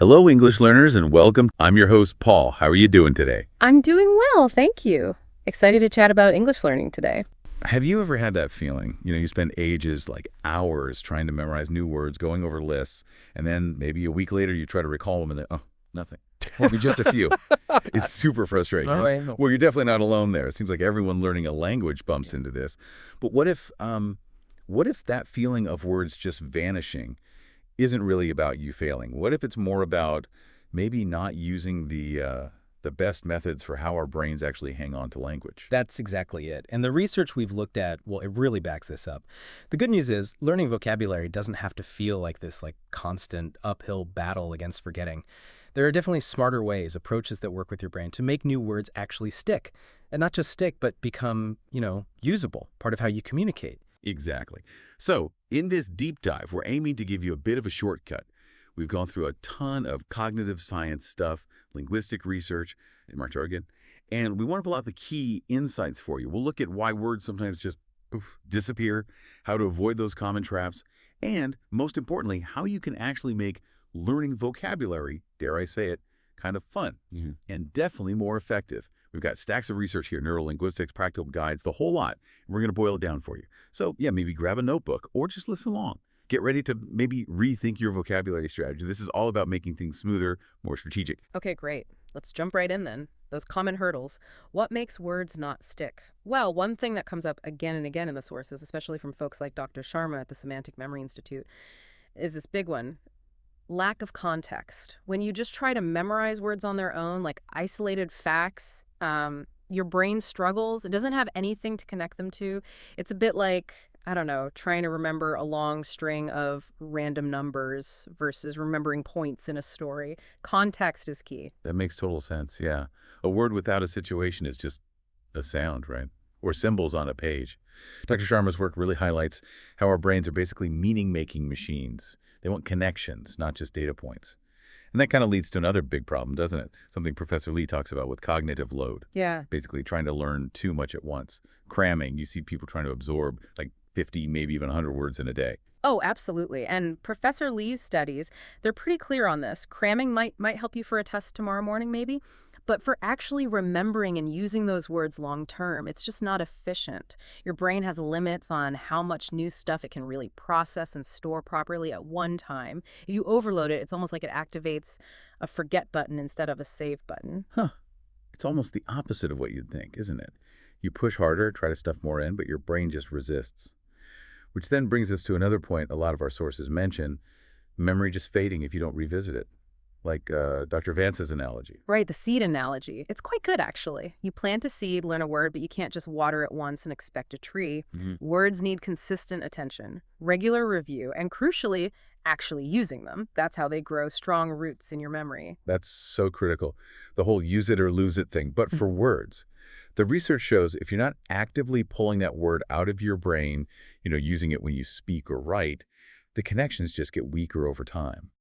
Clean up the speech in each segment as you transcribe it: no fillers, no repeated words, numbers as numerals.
Hello, English learners, and welcome. I'm your host, Paul. How are you doing today? I'm doing well, thank you. Excited to chat about English learning today. Have you ever had that feeling? You spend ages, like hours, trying to memorize new words, going over lists, and then maybe a week later you try to recall them and then, oh, nothing. Or maybe just a few. It's super frustrating. Right. Well, you're definitely not alone there. It seems like everyone learning a language bumps into this. But what if that feeling of words just vanishing isn't really about you failing? What if it's more about maybe not using the best methods for how our brains actually hang on to language? That's exactly it. And the research we've looked at, well, it really backs this up. The good news is learning vocabulary doesn't have to feel like this constant uphill battle against forgetting. There are definitely smarter ways, approaches that work with your brain to make new words actually stick. And not just stick, but become, usable, part of how you communicate. Exactly. So, in this deep dive, we're aiming to give you a bit of a shortcut. We've gone through a ton of cognitive science stuff, linguistic research, and Mark Jargon, and we want to pull out the key insights for you. We'll look at why words sometimes just disappear, how to avoid those common traps, and most importantly, how you can actually make learning vocabulary, dare I say it, kind of fun and definitely more effective. We've got stacks of research here, neurolinguistics, practical guides, the whole lot. We're going to boil it down for you. So yeah, maybe grab a notebook or just listen along. Get ready to maybe rethink your vocabulary strategy. This is all about making things smoother, more strategic. Okay, great. Let's jump right in then. Those common hurdles. What makes words not stick? Well, one thing that comes up again and again in the sources, especially from folks like Dr. Sharma at the Semantic Memory Institute, is this big one. Lack of context. When you just try to memorize words on their own, like isolated facts, your brain struggles. It doesn't have anything to connect them to. It's a bit like, I don't know, trying to remember a long string of random numbers versus remembering points in a story. Context is key. That makes total sense, yeah. A word without a situation is just a sound, right? Or symbols on a page. Dr. Sharma's work really highlights how our brains are basically meaning-making machines. They want connections, not just data points. And that kind of leads to another big problem, doesn't it? Something Professor Lee talks about with cognitive load. Yeah. Basically trying to learn too much at once. Cramming, you see people trying to absorb like 50, maybe even 100 words in a day. Oh, absolutely. And Professor Lee's studies, they're pretty clear on this. Cramming might help you for a test tomorrow morning, maybe. But for actually remembering and using those words long term, it's just not efficient. Your brain has limits on how much new stuff it can really process and store properly at one time. If you overload it, it's almost like it activates a forget button instead of a save button. Huh. It's almost the opposite of what you'd think, isn't it? You push harder, try to stuff more in, but your brain just resists. Which then brings us to another point a lot of our sources mention, memory just fading if you don't revisit it. Like Dr. Vance's analogy. Right, the seed analogy. It's quite good, actually. You plant a seed, learn a word, but you can't just water it once and expect a tree. Words need consistent attention, regular review, and crucially, actually using them. That's how they grow strong roots in your memory. That's so critical. The whole use it or lose it thing. But for words, the research shows if you're not actively pulling that word out of your brain, using it when you speak or write, the connections just get weaker over time.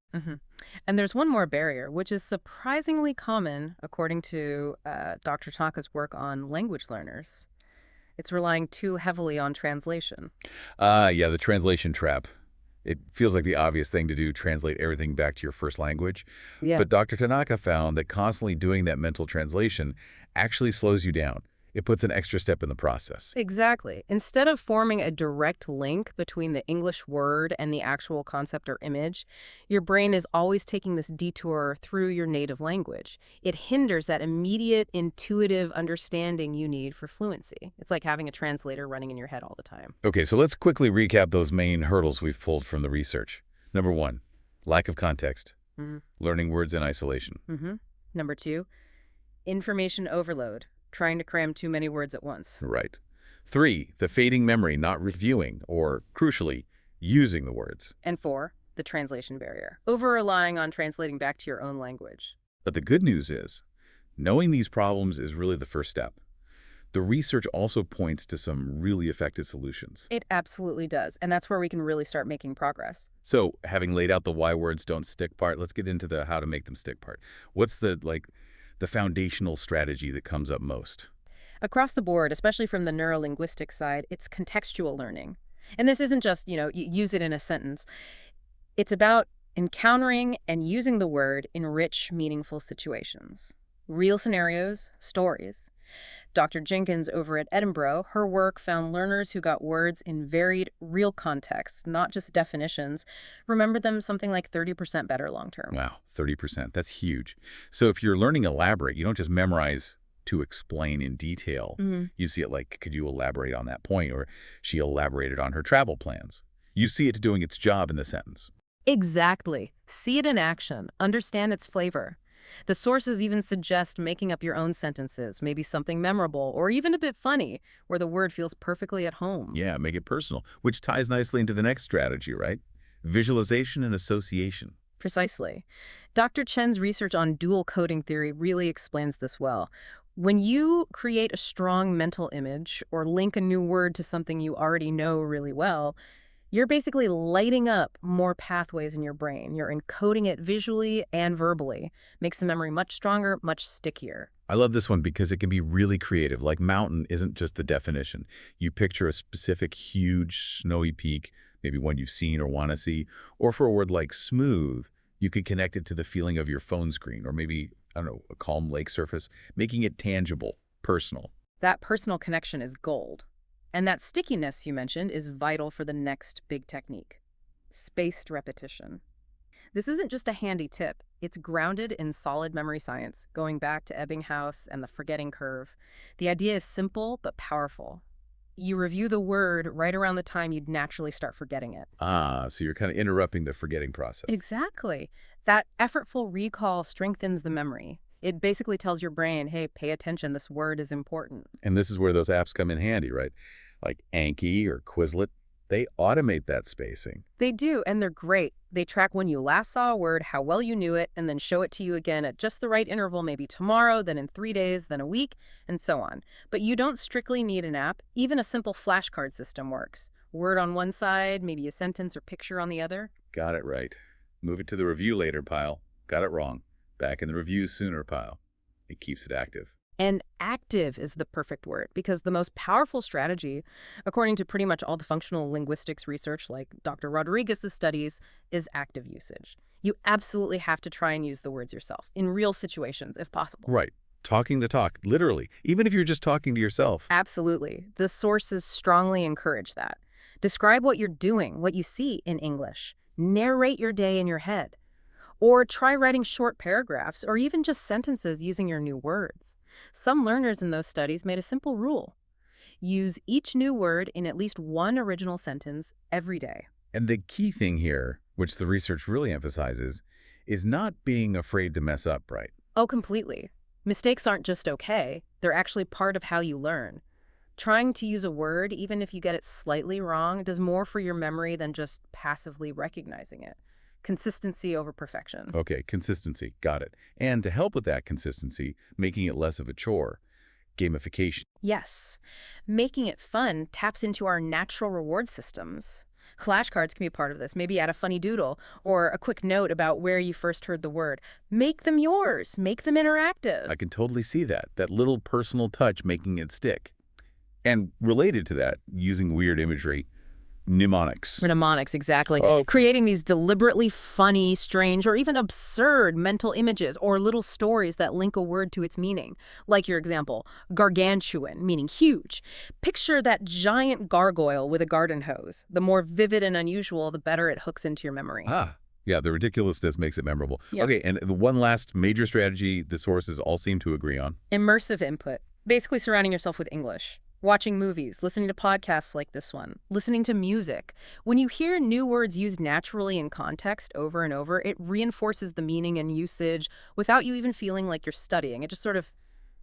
And there's one more barrier, which is surprisingly common, according to Dr. Tanaka's work on language learners. It's relying too heavily on translation. Yeah, the translation trap. It feels like the obvious thing to do, translate everything back to your first language. Yeah. But Dr. Tanaka found that constantly doing that mental translation actually slows you down. It puts an extra step in the process. Exactly. Instead of forming a direct link between the English word and the actual concept or image, your brain is always taking this detour through your native language. It hinders that immediate, intuitive understanding you need for fluency. It's like having a translator running in your head all the time. Okay, so let's quickly recap those main hurdles we've pulled from the research. Number 1, lack of context. Learning words in isolation. Number 2, information overload. Trying to cram too many words at once. Right. 3, the fading memory, not reviewing, or, crucially, using the words. And 4, the translation barrier. Over-relying on translating back to your own language. But the good news is, knowing these problems is really the first step. The research also points to some really effective solutions. It absolutely does. And that's where we can really start making progress. So, having laid out the why words don't stick part, let's get into the how to make them stick part. What's the foundational strategy that comes up most? Across the board, especially from the neurolinguistic side, it's contextual learning. And this isn't just, use it in a sentence. It's about encountering and using the word in rich, meaningful situations. Real scenarios, stories. Dr. Jenkins over at Edinburgh, her work found learners who got words in varied, real contexts, not just definitions, remembered them something like 30% better long term. Wow, 30%. That's huge. So if you're learning elaborate, you don't just memorize to explain in detail. You see it like, could you elaborate on that point? Or she elaborated on her travel plans. You see it doing its job in the sentence. Exactly. See it in action. Understand its flavor. The sources even suggest making up your own sentences, maybe something memorable or even a bit funny, where the word feels perfectly at home. Yeah, make it personal, which ties nicely into the next strategy, right? Visualization and association. Precisely. Dr. Chen's research on dual coding theory really explains this well. When you create a strong mental image or link a new word to something you already know really well, you're basically lighting up more pathways in your brain. You're encoding it visually and verbally. Makes the memory much stronger, much stickier. I love this one because it can be really creative. Like mountain isn't just the definition. You picture a specific huge snowy peak, maybe one you've seen or want to see. Or for a word like smooth, you could connect it to the feeling of your phone screen or maybe, I don't know, a calm lake surface, making it tangible, personal. That personal connection is gold. And that stickiness you mentioned is vital for the next big technique, spaced repetition. This isn't just a handy tip. It's grounded in solid memory science, going back to Ebbinghaus and the forgetting curve. The idea is simple but powerful. You review the word right around the time you'd naturally start forgetting it. Ah, so you're kind of interrupting the forgetting process. Exactly. That effortful recall strengthens the memory. It basically tells your brain, hey, pay attention, this word is important. And this is where those apps come in handy, right? Like Anki or Quizlet. They automate that spacing. They do, and they're great. They track when you last saw a word, how well you knew it, and then show it to you again at just the right interval, maybe tomorrow, then in 3 days, then a week, and so on. But you don't strictly need an app. Even a simple flashcard system works. Word on one side, maybe a sentence or picture on the other. Got it right. Move it to the review later pile. Got it wrong. Back in the review sooner pile. It keeps it active. And active is the perfect word, because the most powerful strategy, according to pretty much all the functional linguistics research like Dr. Rodriguez's studies, is active usage. You absolutely have to try and use the words yourself, in real situations if possible. Right. Talking the talk, literally, even if you're just talking to yourself. Absolutely. The sources strongly encourage that. Describe what you're doing, what you see in English. Narrate your day in your head. Or try writing short paragraphs or even just sentences using your new words. Some learners in those studies made a simple rule. Use each new word in at least one original sentence every day. And the key thing here, which the research really emphasizes, is not being afraid to mess up, right? Oh, completely. Mistakes aren't just okay. They're actually part of how you learn. Trying to use a word, even if you get it slightly wrong, does more for your memory than just passively recognizing it. Consistency over perfection. Okay, consistency. Got it. And to help with that consistency, making it less of a chore. Gamification. Yes. Making it fun taps into our natural reward systems. Flashcards can be a part of this. Maybe add a funny doodle or a quick note about where you first heard the word. Make them yours. Make them interactive. I can totally see that. That little personal touch making it stick. And related to that, using weird imagery, mnemonics. Mnemonics, exactly. Oh. Creating these deliberately funny, strange, or even absurd mental images or little stories that link a word to its meaning. Like your example, gargantuan, meaning huge. Picture that giant gargoyle with a garden hose. The more vivid and unusual, the better it hooks into your memory. Ah, yeah, the ridiculousness makes it memorable. Yep. Okay, and the one last major strategy the sources all seem to agree on. Immersive input. Basically surrounding yourself with English. Watching movies, listening to podcasts like this one, listening to music. When you hear new words used naturally in context over and over, it reinforces the meaning and usage without you even feeling like you're studying. It just sort of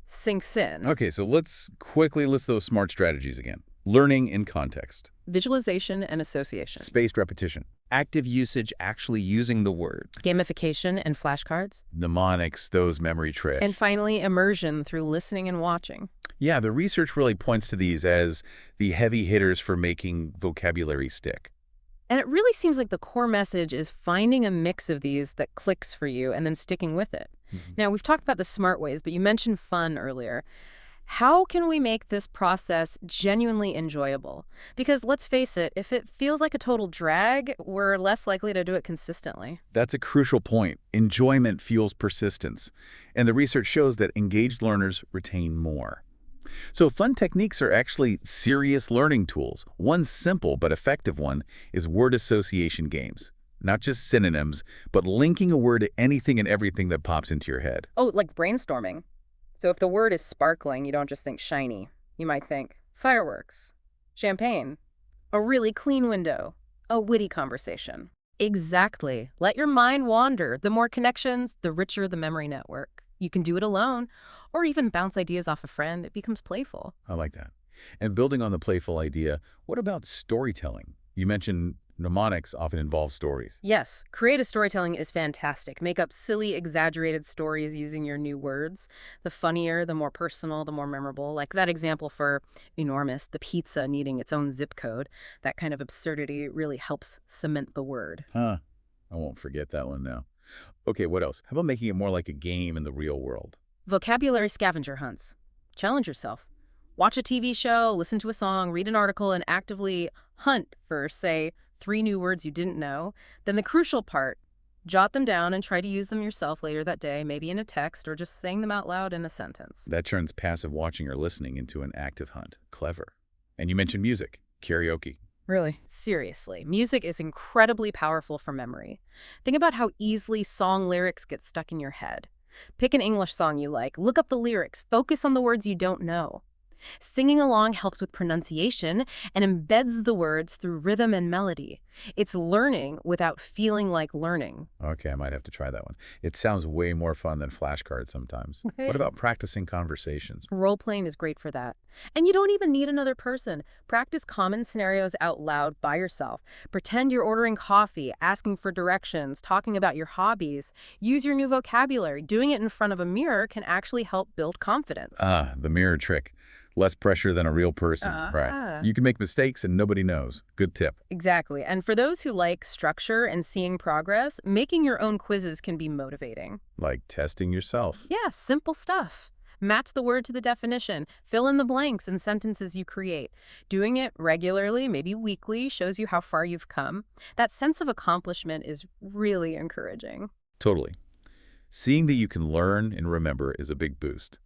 sinks in. Okay, so let's quickly list those smart strategies again. Learning in context. Visualization and association. Spaced repetition. Active usage, actually using the word. Gamification and flashcards. Mnemonics, those memory tricks. And finally, immersion through listening and watching. Yeah, the research really points to these as the heavy hitters for making vocabulary stick. And it really seems like the core message is finding a mix of these that clicks for you and then sticking with it. Now, we've talked about the smart ways, but you mentioned fun earlier. How can we make this process genuinely enjoyable? Because let's face it, if it feels like a total drag, we're less likely to do it consistently. That's a crucial point. Enjoyment fuels persistence, and the research shows that engaged learners retain more. So fun techniques are actually serious learning tools. One simple but effective one is word association games. Not just synonyms, but linking a word to anything and everything that pops into your head. Oh, like brainstorming. So if the word is sparkling, you don't just think shiny. You might think fireworks, champagne, a really clean window, a witty conversation. Exactly. Let your mind wander. The more connections, the richer the memory network. You can do it alone, or even bounce ideas off a friend. It becomes playful. I like that. And building on the playful idea, what about storytelling? You mentioned mnemonics often involve stories. Yes, creative storytelling is fantastic. Make up silly, exaggerated stories using your new words. The funnier, the more personal, the more memorable. Like that example for enormous, the pizza needing its own zip code. That kind of absurdity really helps cement the word. Huh. I won't forget that one now. Okay, what else? How about making it more like a game in the real world? Vocabulary scavenger hunts. Challenge yourself. Watch a TV show, listen to a song, read an article, and actively hunt for, say, 3 new words you didn't know. Then the crucial part, jot them down and try to use them yourself later that day, maybe in a text or just saying them out loud in a sentence. That turns passive watching or listening into an active hunt. Clever. And you mentioned music, karaoke. Really? Seriously, music is incredibly powerful for memory. Think about how easily song lyrics get stuck in your head. Pick an English song you like, look up the lyrics, focus on the words you don't know. Singing along helps with pronunciation and embeds the words through rhythm and melody. It's learning without feeling like learning. Okay, I might have to try that one. It sounds way more fun than flashcards sometimes. What about practicing conversations? Role-playing is great for that. And you don't even need another person. Practice common scenarios out loud by yourself. Pretend you're ordering coffee, asking for directions, talking about your hobbies. Use your new vocabulary. Doing it in front of a mirror can actually help build confidence. Ah, the mirror trick. Less pressure than a real person. Right. You can make mistakes and nobody knows. Good tip. Exactly. And for those who like structure and seeing progress, making your own quizzes can be motivating. Like testing yourself. Yeah, simple stuff. Match the word to the definition. Fill in the blanks in sentences you create. Doing it regularly, maybe weekly, shows you how far you've come. That sense of accomplishment is really encouraging. Totally. Seeing that you can learn and remember is a big boost.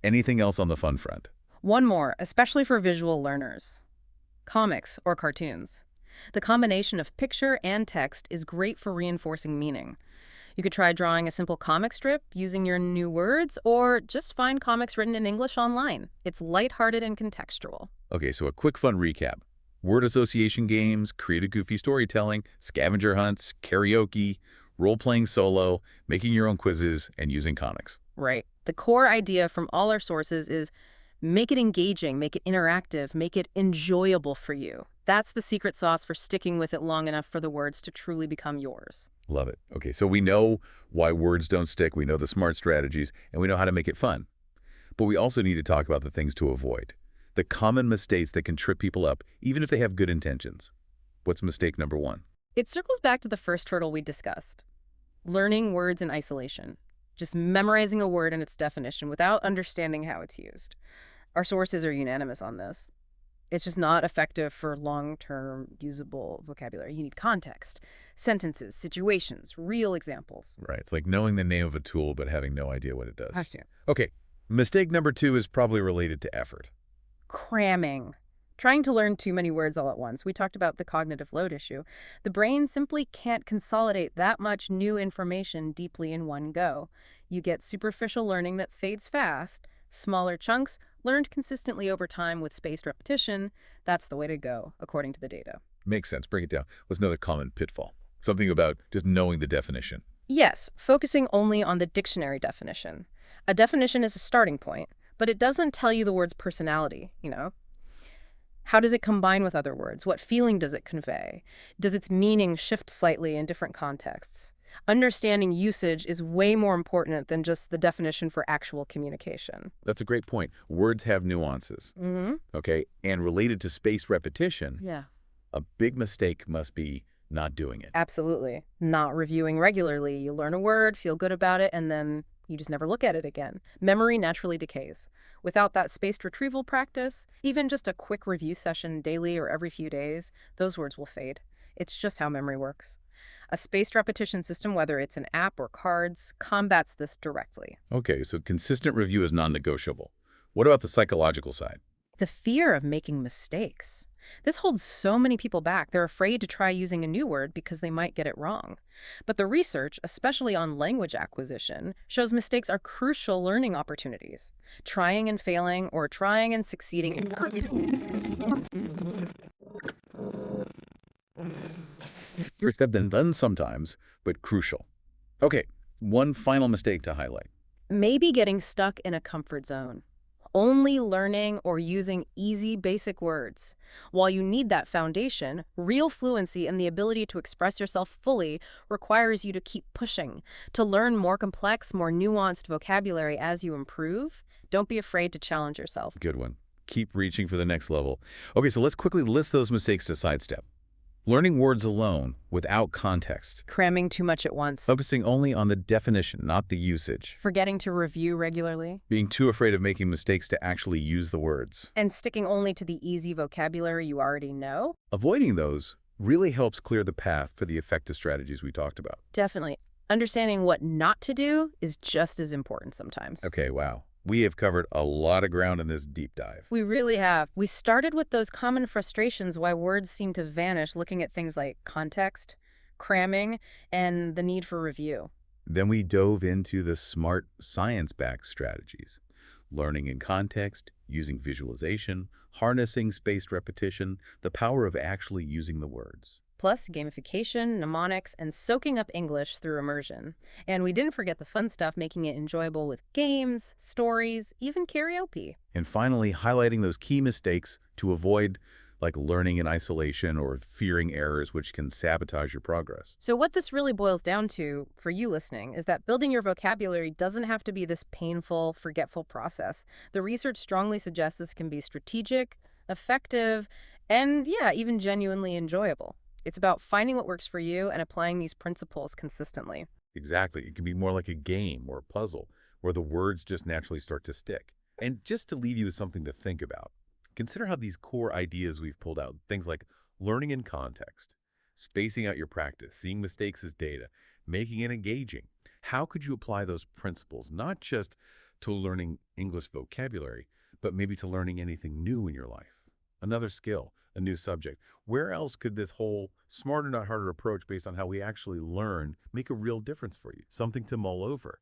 Anything else on the fun front? One more, especially for visual learners. Comics or cartoons. The combination of picture and text is great for reinforcing meaning. You could try drawing a simple comic strip using your new words, or just find comics written in English online. It's lighthearted and contextual. Okay, so a quick fun recap. Word association games, creative goofy storytelling, scavenger hunts, karaoke, role-playing solo, making your own quizzes, and using comics. Right. The core idea from all our sources is make it engaging, make it interactive, make it enjoyable for you. That's the secret sauce for sticking with it long enough for the words to truly become yours. Love it. Okay, so we know why words don't stick, we know the smart strategies, and we know how to make it fun. But we also need to talk about the things to avoid. The common mistakes that can trip people up, even if they have good intentions. What's mistake number 1? It circles back to the first hurdle we discussed. Learning words in isolation. Just memorizing a word and its definition without understanding how it's used. Our sources are unanimous on this. It's just not effective for long-term usable vocabulary. You need context, sentences, situations, real examples. Right, it's like knowing the name of a tool but having no idea what it does. Gotcha. Okay, mistake number 2 is probably related to effort. Cramming. Trying to learn too many words all at once. We talked about the cognitive load issue. The brain simply can't consolidate that much new information deeply in one go. You get superficial learning that fades fast. Smaller chunks, learned consistently over time with spaced repetition, that's the way to go, according to the data. Makes sense. Break it down. What's another common pitfall? Something about just knowing the definition. Yes, focusing only on the dictionary definition. A definition is a starting point, but it doesn't tell you the word's personality, you know? How does it combine with other words? What feeling does it convey? Does its meaning shift slightly in different contexts? Understanding usage is way more important than just the definition for actual communication. That's a great point. Words have nuances, okay? And related to spaced repetition, Yeah. a big mistake must be not doing it. Absolutely. Not reviewing regularly. You learn a word, feel good about it, and then You just never look at it again. Memory naturally decays. Without that spaced retrieval practice, even just a quick review session daily or every few days, those words will fade. It's just how memory works. A spaced repetition system, whether it's an app or cards, combats this directly. Okay, so consistent review is non-negotiable. What about the psychological side? The fear of making mistakes. This holds so many people back. They're afraid to try using a new word because they might get it wrong. But the research, especially on language acquisition, shows mistakes are crucial learning opportunities. Trying and failing or trying and succeeding. Easier said than done sometimes, but crucial. Okay, one final mistake to highlight. Maybe getting stuck in a comfort zone. Only learning or using easy, basic words. While you need that foundation, real fluency and the ability to express yourself fully requires you to keep pushing, to learn more complex, more nuanced vocabulary as you improve. Don't be afraid to challenge yourself. Good one. Keep reaching for the next level. Okay, so let's quickly list those mistakes to sidestep. Learning words alone, without context. Cramming too much at once. Focusing only on the definition, not the usage. Forgetting to review regularly. Being too afraid of making mistakes to actually use the words. And sticking only to the easy vocabulary you already know. Avoiding those really helps clear the path for the effective strategies we talked about. Definitely. Understanding what not to do is just as important sometimes. Okay, wow. We have covered a lot of ground in this deep dive. We really have. We started with those common frustrations why words seem to vanish, looking at things like context, cramming, and the need for review. Then we dove into the smart science-backed strategies. Learning in context, using visualization, harnessing spaced repetition, the power of actually using the words. Plus gamification, mnemonics, and soaking up English through immersion. And we didn't forget the fun stuff, making it enjoyable with games, stories, even karaoke. And finally, highlighting those key mistakes to avoid, like learning in isolation or fearing errors which can sabotage your progress. So what this really boils down to, for you listening, is that building your vocabulary doesn't have to be this painful, forgetful process. The research strongly suggests this can be strategic, effective, and yeah, even genuinely enjoyable. It's about finding what works for you and applying these principles consistently. Exactly. It can be more like a game or a puzzle where the words just naturally start to stick. And just to leave you with something to think about, consider how these core ideas we've pulled out, things like learning in context, spacing out your practice, seeing mistakes as data, making it engaging. How could you apply those principles, not just to learning English vocabulary, but maybe to learning anything new in your life? Another skill, a new subject. Where else could this whole smarter, not harder approach based on how we actually learn make a real difference for you? Something to mull over.